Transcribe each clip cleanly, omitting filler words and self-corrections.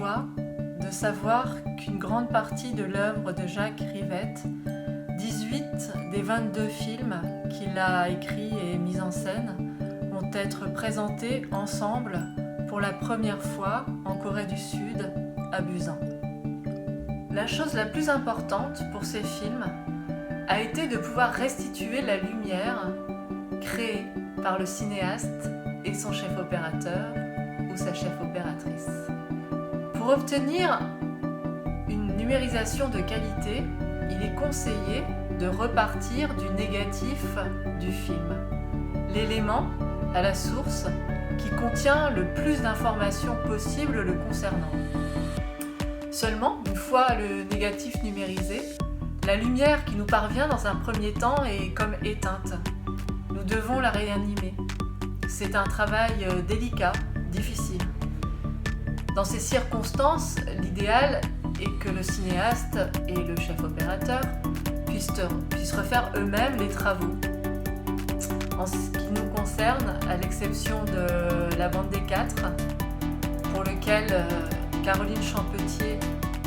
joie de savoir qu'une grande partie de l'œuvre de Jacques Rivette, 18 des 22 films qu'il a écrits et mis en scène, vont être présentés ensemble pour la première fois en Corée du Sud, à Busan. La chose la plus importante pour ces films a été de pouvoir restituer la lumière créée par le cinéaste et son chef opérateur ou sa chef opératrice. Pour obtenir une numérisation de qualité, il est conseillé de repartir du négatif du film, l'élément à la source qui contient le plus d'informations possible le concernant. Seulement, une fois le négatif numérisé, la lumière qui nous parvient dans un premier temps est comme éteinte. Nous devons la réanimer. C'est un travail délicat, difficile. Dans ces circonstances, l'idéal est que le cinéaste et le chef opérateur puissent refaire eux-mêmes les travaux. En ce qui nous concerne, à l'exception de La Bande des Quatre, pour lequel Caroline Champetier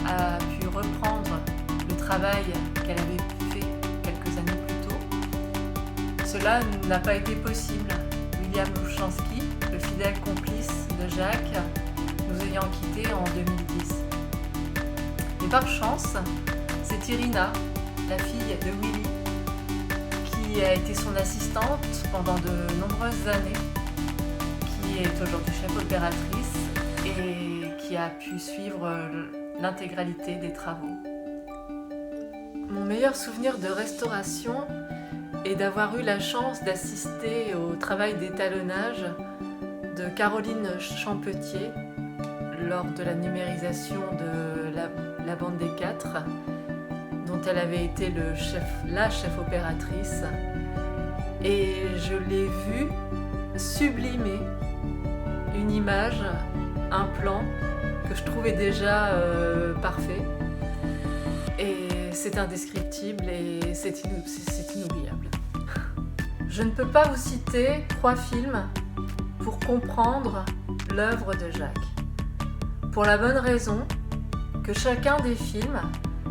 a pu reprendre le travail qu'elle avait fait quelques années plus tôt, cela n'a pas été possible. William Louchansky, le fidèle complice de Jacques, nous ayant quittés en 2010. Et par chance, c'est Irina, la fille de Willy, qui a été son assistante pendant de nombreuses années, qui est aujourd'hui chef opératrice et qui a pu suivre l'intégralité des travaux. Mon meilleur souvenir de restauration est d'avoir eu la chance d'assister au travail d'étalonnage de Caroline Champetier lors de la numérisation de la Bande des Quatre, dont elle avait été la chef opératrice, et je l'ai vue sublimer une image, un plan que je trouvais déjà parfait, et c'est indescriptible et c'est inoubliable. Je ne peux pas vous citer 3 films pour comprendre l'œuvre de Jacques, pour la bonne raison que chacun des films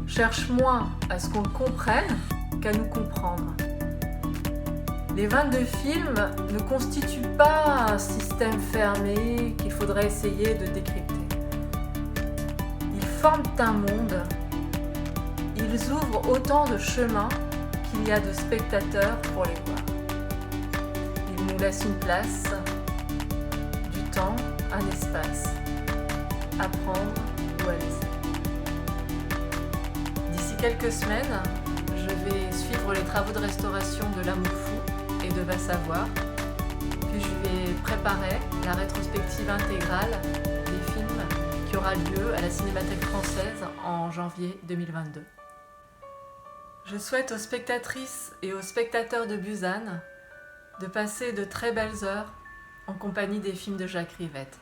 cherche moins à ce qu'on le comprenne qu'à nous comprendre. Les 22 films ne constituent pas un système fermé qu'il faudrait essayer de décrypter. Ils forment un monde. Ils ouvrent autant de chemins qu'il y a de spectateurs pour les voir. Ils nous laissent une place, du temps, un espace, à prendre ou à laisser. D'ici quelques semaines, je vais suivre les travaux de restauration de L'Amour fou et de Va savoir, puis je vais préparer la rétrospective intégrale des films qui aura lieu à la Cinémathèque française en janvier 2022. Je souhaite aux spectatrices et aux spectateurs de Busan de passer de très belles heures en compagnie des films de Jacques Rivette.